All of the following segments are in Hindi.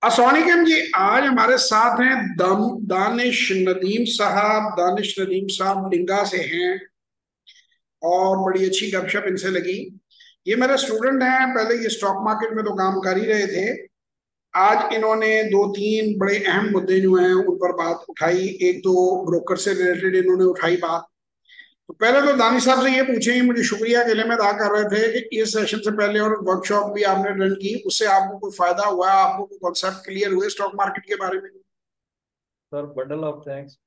अस्सलामुअलैकुम जी। आज हमारे साथ हैं दानिश नदीम साहब। दानिश नदीम साहब लिंगा से हैं और बड़ी अच्छी गपशप इनसे लगी। ये मेरे स्टूडेंट हैं, पहले ये स्टॉक मार्केट में तो काम कर ही रहे थे। आज इन्होंने दो तीन बड़े अहम मुद्दे जो हैं उन पर बात उठाई। एक तो ब्रोकर से रिलेटेड इन्होंने उठाई बात। तो पहले तो दानिश साहब से ये पूछें, मुझे शुक्रिया के लिए मैं अदा कर रहे थे कि इस सेशन से पहले और वर्कशॉप भी आपने रन की, उससे आपको कोई फायदा हुआ, आपको कोई कॉन्सेप्ट क्लियर हुए स्टॉक मार्केट के बारे में? Sir bundle of thanks.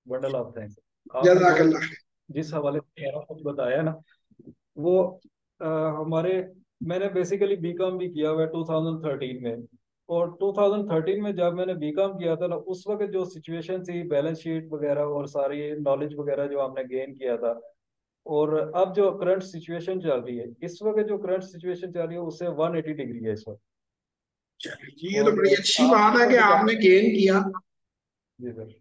Bundle of thanks. आपने जो जज़ाकल्लाह। जिस हवाले से सारा कुछ बताया ना वो अ, हमारे मैंने बेसिकली बीकॉम भी किया हुआ है 2013 में। और 2013 में जब मैंने बीकॉम किया था ना, उस वक्त जो सिचुएशन थी, बैलेंस शीट वगैरह और सारी नॉलेज वगैरह जो हमने गेन किया था, और अब जो करंट सिचुएशन चल रही है, इस वक्त जो करंट सिचुएशन चल रही है उससे 180 डिग्री है इस वक्त। चलिए जी, ये तो और बड़ी अच्छी आप बात है जो कि आपने बता। गेन किया। जी सर।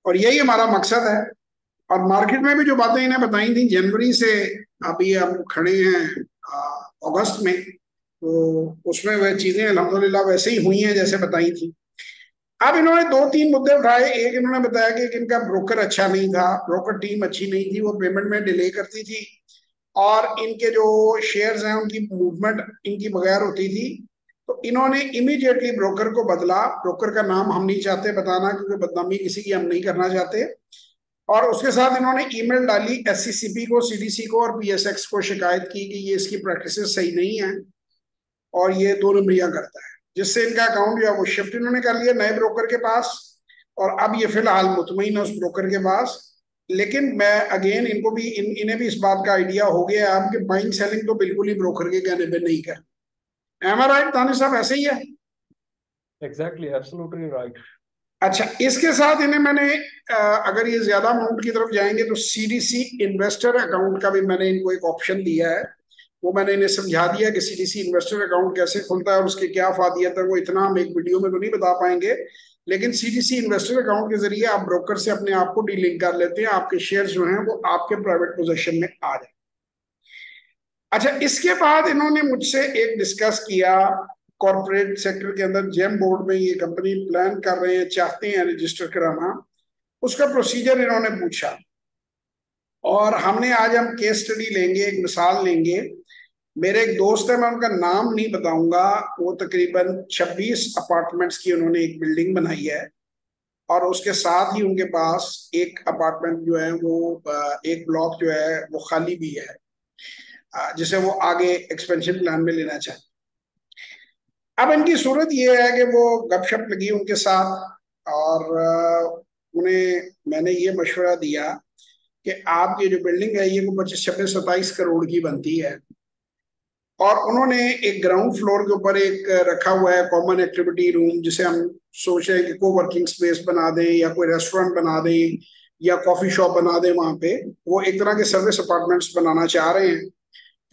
और यही हमारा मकसद है। और मार्केट में भी जो बातें इन्हें बताई थी जनवरी से, अभी हम खड़े हैं अगस्त में, तो उसमें वह चीजें अल्हम्दुलिल्लाह वैसे ही हुई हैं जैसे बताई थी। अब इन्होंने दो तीन मुद्दे उठाए। एक इन्होंने बताया कि इनका ब्रोकर अच्छा नहीं था, ब्रोकर टीम अच्छी नहीं थी, वो पेमेंट में डिले करती थी और इनके जो शेयर्स हैं उनकी मूवमेंट इनकी बगैर होती थी। तो इन्होंने इमीडिएटली ब्रोकर को बदला। ब्रोकर का नाम हम नहीं चाहते बताना क्योंकि बदनामी किसी की हम नहीं करना चाहते। और उसके साथ इन्होंने ईमेल डाली एससीसीपी को, सीडीसी को और पीएसएक्स को, शिकायत की कि ये इसकी प्रैक्टिसेस सही नहीं है और ये दो नंबरियां करता है, जिससे इनका अकाउंट जो है वो शिफ्ट इन्होंने कर लिया नए ब्रोकर के पास। और अब ये फिलहाल मुतमईन है उस ब्रोकर के पास। लेकिन मैं अगेन इनको भी इन्हें भी इस बात का आइडिया हो गया है अब कि बाइंग सेलिंग तो बिल्कुल ही ब्रोकर के कहने पे नहीं कर। एम आई राइट तानिश साहब, ऐसे ही है? Exactly, absolutely right. अच्छा, इसके साथ इन्हें मैंने अगर ये ज्यादा अमाउंट की तरफ जाएंगे तो सीडीसी इन्वेस्टर अकाउंट का भी मैंने इनको एक ऑप्शन दिया है। वो मैंने इन्हें समझा दिया कि सीडीसी इन्वेस्टर अकाउंट कैसे खुलता है और उसकी क्या फायदियत है। वो इतना हम एक वीडियो में तो नहीं बता पाएंगे, लेकिन सीडीसी इन्वेस्टर अकाउंट के जरिए आप ब्रोकर से अपने आप को डीलिंक कर लेते हैं, आपके शेयर जो हैं वो आपके प्राइवेट पोजीशन में आ जाए। अच्छा, इसके बाद इन्होंने मुझसे एक डिस्कस किया, कॉर्पोरेट सेक्टर के अंदर जेम बोर्ड में ये कंपनी प्लान कर रहे हैं, चाहते हैं रजिस्टर कराना। उसका प्रोसीजर इन्होंने पूछा और हमने आज हम केस स्टडी लेंगे, एक मिसाल लेंगे। मेरे एक दोस्त है, मैं उनका नाम नहीं बताऊंगा, वो तकरीबन 26 अपार्टमेंट्स की उन्होंने एक बिल्डिंग बनाई है और उसके साथ ही उनके पास एक अपार्टमेंट जो है वो एक ब्लॉक जो है वो खाली भी है, जिसे वो आगे एक्सपेंशन प्लान में लेना चाहते। अब इनकी सूरत ये है कि वो गपशप लगी उनके साथ और उन्हें मैंने ये मशवरा दिया कि आपकी जो बिल्डिंग है ये को 25 26 27 करोड़ की बनती है। और उन्होंने एक ग्राउंड फ्लोर के ऊपर एक रखा हुआ है कॉमन एक्टिविटी रूम, जिसे हम सोच रहे हैं कि को वर्किंग स्पेस बना दें या कोई रेस्टोरेंट बना दें या कॉफी शॉप बना दें वहां पे। वो एक तरह के सर्विस अपार्टमेंट्स बनाना चाह रहे हैं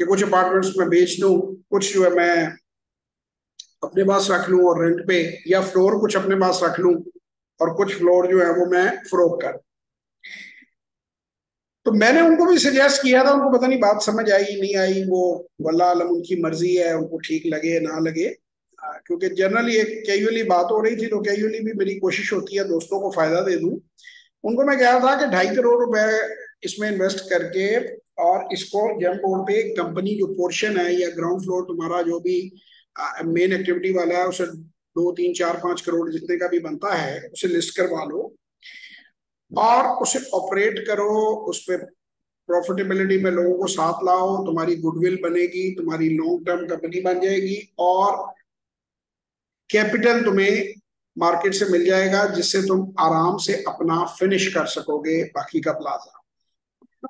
कि कुछ अपार्टमेंट्स में बेच दूं, कुछ जो है मैं अपने पास रख लूं और रेंट पे, या फ्लोर कुछ अपने पास रख लूं और कुछ फ्लोर जो है वो मैं फरोख्त कर। तो मैंने उनको भी सजेस्ट किया था, उनको पता नहीं बात समझ आई नहीं आई, वो वल्लाह आलम, उनकी मर्जी है, उनको ठीक लगे ना लगे। क्योंकि जनरली एक कैजुअली बात हो रही थी तो कैजुअली भी मेरी कोशिश होती है दोस्तों को फायदा दे दूं। उनको मैं कह रहा था कि 2.5 करोड़ रुपए इसमें इन्वेस्ट करके और इसको जम बोर्ड पे कंपनी जो पोर्शन है या ग्राउंड फ्लोर तुम्हारा जो भी मेन एक्टिविटी वाला है उसे 2 3 4 5 करोड़ जितने का भी बनता है उसे लिस्ट करवा लो और उसे ऑपरेट करो। उस पर प्रॉफिटेबिलिटी में लोगों को साथ लाओ, तुम्हारी गुडविल बनेगी, तुम्हारी लॉन्ग टर्म कंपनी बन जाएगी और कैपिटल तुम्हें मार्केट से मिल जाएगा जिससे तुम आराम से अपना फिनिश कर सकोगे बाकी का प्लाजा।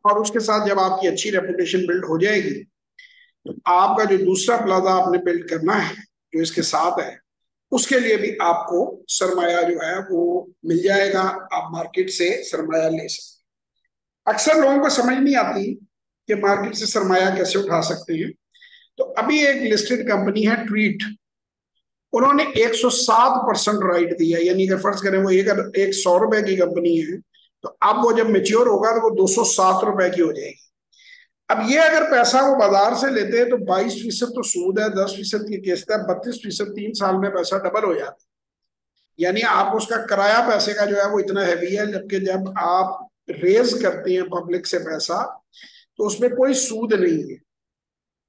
और उसके साथ जब आपकी अच्छी रेपुटेशन बिल्ड हो जाएगी तो आपका जो दूसरा प्लाजा आपने बिल्ड करना है जो इसके साथ है, उसके लिए भी आपको सरमाया जो है वो मिल जाएगा, आप मार्केट से सरमाया ले सकते। अक्सर लोगों को समझ नहीं आती कि मार्केट से सरमाया कैसे उठा सकते हैं। तो अभी एक लिस्टेड कंपनी है ट्वीट, उन्होंने 107% राइट दिया, यानी कि फर्ज करें वो एक 100 रुपए की कंपनी है तो अब वो जब मेच्योर होगा तो वो 207 रुपए की हो जाएगी। अब ये अगर पैसा वो बाजार से लेते हैं तो 22% तो सूद है, 10% की किस्त है, 32% 3 साल में पैसा डबल हो जाता है। यानी आप उसका किराया पैसे का जो है वो इतना हैवी है, जबकि जब आप रेज करते हैं पब्लिक से पैसा तो उसमें कोई सूद नहीं है।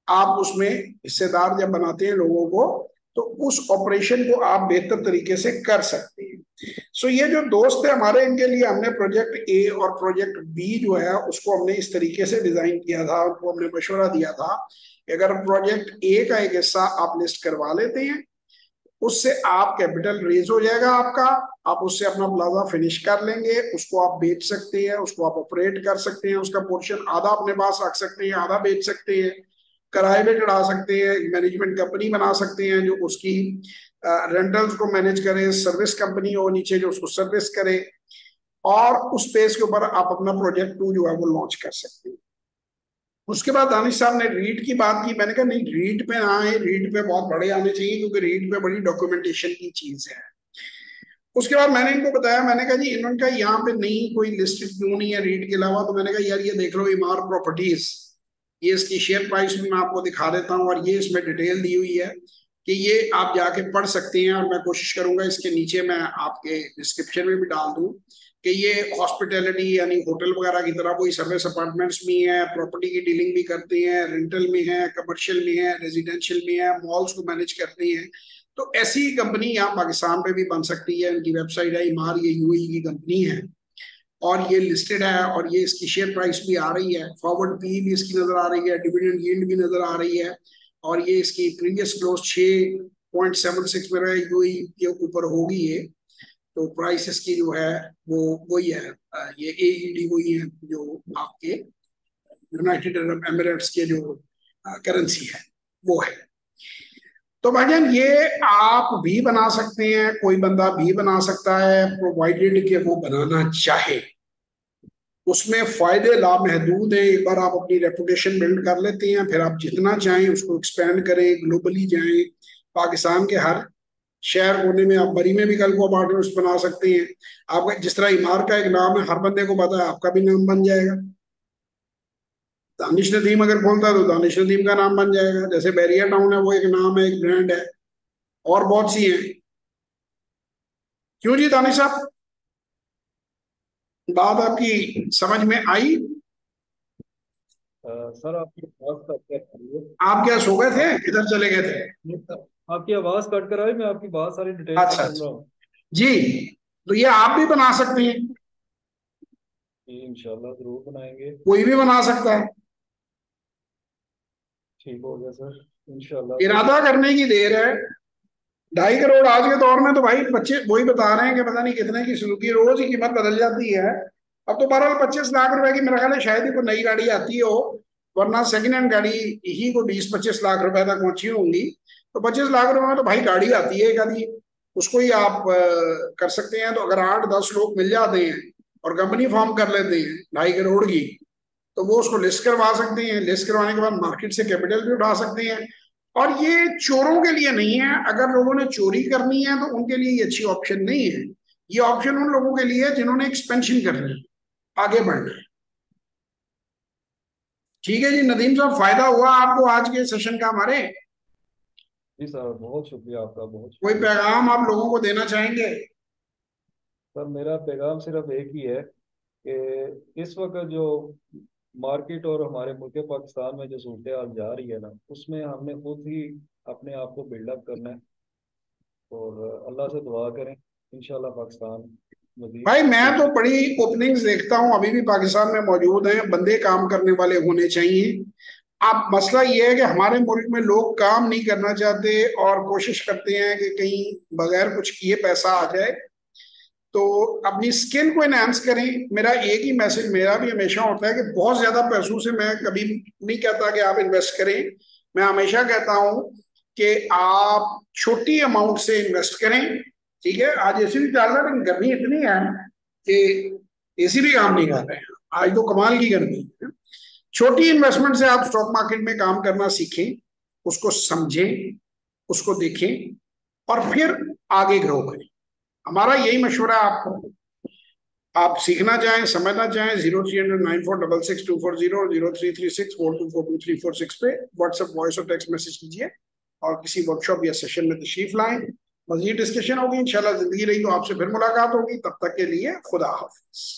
आप उसमें हिस्सेदार जब बनाते हैं लोगों को तो उस ऑपरेशन को आप बेहतर तरीके से कर सकते हैं। सो ये जो दोस्त है हमारे, इनके लिए हमने प्रोजेक्ट ए और प्रोजेक्ट बी जो है उसको हमने इस तरीके से डिजाइन किया था, उनको हमने मशवरा दिया था कि अगर प्रोजेक्ट ए का एक हिस्सा आप लिस्ट करवा लेते हैं उससे आप कैपिटल रेज हो जाएगा आपका, आप उससे अपना प्लाजा फिनिश कर लेंगे, उसको आप बेच सकते हैं, उसको आप ऑपरेट कर सकते हैं, उसका पोर्शन आधा अपने पास रख सकते हैं, आधा बेच सकते हैं, किराए पे चढ़ा सकते हैं, मैनेजमेंट कंपनी बना सकते हैं जो उसकी रेंटल्स को मैनेज करे, सर्विस कंपनी हो नीचे जो उसको सर्विस करे, और उस पेज के ऊपर आप अपना प्रोजेक्ट 2 जो है वो लॉन्च कर सकते हैं। उसके बाद दानिश साहब ने रीट की बात की, मैंने कहा नहीं रीट पे ना आए, रीट पे बहुत बड़े आने चाहिए क्योंकि रीट पे बड़ी डॉक्यूमेंटेशन की चीज है। उसके बाद मैंने इनको बताया, मैंने कहा जी इन्होंने यहाँ पे नहीं कोई लिस्टेड क्यों नहीं है रीट के अलावा, तो मैंने कहा यार ये देख लो इमार प्रॉपर्टीज, ये इसकी शेयर प्राइस भी मैं आपको दिखा देता हूँ और ये इसमें डिटेल दी हुई है कि ये आप जाके पढ़ सकते हैं, और मैं कोशिश करूंगा इसके नीचे मैं आपके डिस्क्रिप्शन में भी डाल दूं कि ये हॉस्पिटैलिटी यानी होटल वगैरह की तरह कोई सर्विस अपार्टमेंट्स में है, प्रॉपर्टी की डीलिंग भी करते हैं, रेंटल में है, कमर्शियल में है, रेजिडेंशियल में है, मॉल्स को मैनेज करते हैं। तो ऐसी कंपनी यहाँ पाकिस्तान पे भी बन सकती है। इनकी वेबसाइट है इमार, ये यूएई की कंपनी है और ये लिस्टेड है, और ये इसकी शेयर प्राइस भी आ रही है, फॉरवर्ड पी भी इसकी नजर आ रही है, डिविडेंड यील्ड भी नजर आ रही है, और ये इसकी प्रीवियस क्लोज 6.76 में रहे यूएई के ऊपर होगी ये। तो प्राइस इसकी जो है वो वही है, ये एईडी वही है जो आपके यूनाइटेड अरब एमिरेट्स के जो करेंसी है वो है। तो भाईजान ये आप भी बना सकते हैं, कोई बंदा भी बना सकता है, प्रोवाइडेड कि वो बनाना चाहे। उसमें फायदे लामहदूद है, एक बार आप अपनी रेपुटेशन बिल्ड कर लेते हैं फिर आप जितना चाहें उसको एक्सपेंड करें, ग्लोबली जाएं, पाकिस्तान के हर शहर कोने में, आप बरी में भी कल को अपार्टमेंट्स बना सकते हैं। आपका जिस तरह इमार का एक नाम है हर बंदे को पता है, आपका भी नाम बन जाएगा। दानिश नदीम अगर खोलता है तो दानिश नदीम का नाम बन जाएगा, जैसे बैरिया टाउन है वो एक नाम है, एक ब्रांड है, और बहुत सी हैं। क्यों जी दानिश साहब, बात आपकी समझ में आई? सर आपकी आवाज कट कर रही है। आप क्या सो गए थे, आप इधर चले गए थे? नहीं सर, आपकी आवाज कट कर आई, मैं आपकी बात सारी डिटेल से अच्छा सुन अच्छा, रहा हूँ। जी। तो ये आप भी बना सकते हैं, जी इंशाल्लाह जरूर बनाएंगे। कोई भी बना सकता है, ठीक हो गया सर, इंशाल्लाह सर। इरादा करने की देर है। 2.5 करोड़ आज के दौर में तो भाई बच्चे वही बता रहे हैं कि पता नहीं कितने की सुजुकी, रोज ही कीमत बदल जाती है। अब तो बहरहाल 25 लाख रुपए की मेरा ख्याल है शायद ही कोई नई गाड़ी आती हो, वरना सेकंड हैंड गाड़ी ही को 20-25 लाख रुपए तक पहुंची होंगी। तो 25 लाख रुपए में तो भाई गाड़ी आती है एक आधी, उसको ही आप कर सकते हैं। तो अगर 8-10 लोग मिल जाते हैं और कंपनी फॉर्म कर लेते हैं 2.5 करोड़ की, तो वो उसको लिस्ट करवा सकते हैं, लिस्ट करवाने के बाद मार्केट से कैपिटल भी उठा सकते हैं। और ये चोरों के लिए नहीं है, अगर लोगों ने चोरी करनी है तो उनके लिए ये अच्छी ऑप्शन नहीं है। ये ऑप्शन उन लोगों के लिए है जिन्होंने एक्सपेंशन करनी है, आगे बढ़ना है। ठीक है जी नदीम साहब, फायदा हुआ आपको आज के सेशन का हमारे? जी सर बहुत शुक्रिया आपका, बहुत कोई शुक्रिया। पैगाम आप लोगों को देना चाहेंगे? सर मेरा पैगाम सिर्फ एक ही है कि इस वक्त जो मार्केट और हमारे मुल्क पाकिस्तान में जो सूरत हाल जा रही है ना, उसमें हमने खुद ही अपने आप को बिल्डअप करना है और अल्लाह से दुआ करें, इंशाल्लाह पाकिस्तान मजीद भाई मैं तो तरक्की। बड़ी ओपनिंग्स देखता हूँ अभी भी पाकिस्तान में मौजूद हैं, बंदे काम करने वाले होने चाहिए। अब मसला ये है कि हमारे मुल्क में लोग काम नहीं करना चाहते और कोशिश करते हैं कि कहीं बगैर कुछ किए पैसा आ जाए। तो अपनी स्किल को एनहांस करें। मेरा एक ही मैसेज मेरा भी हमेशा होता है कि बहुत ज्यादा पैसों से मैं कभी नहीं कहता कि आप इन्वेस्ट करें। मैं हमेशा कहता हूं कि आप छोटी अमाउंट से इन्वेस्ट करें। ठीक है, आज एसी भी चल रहा है लेकिन गर्मी इतनी है कि एसी भी काम नहीं कर रहे हैं, आज तो कमाल की गर्मी है। छोटी इन्वेस्टमेंट से आप स्टॉक मार्केट में काम करना सीखें, उसको समझें, उसको देखें और फिर आगे ग्रो करें। हमारा यही मशवरा है आपको। आप सीखना चाहें, समझना चाहें, 0309466240 और 0336424234 पे व्हाट्सएप वॉइस और टेक्स्ट मैसेज कीजिए और किसी वर्कशॉप या सेशन में तशरीफ लाएं। मजीद डिस्कशन होगी इंशाल्लाह, जिंदगी रही तो आपसे फिर मुलाकात होगी। तब तक के लिए खुदा हाफिज।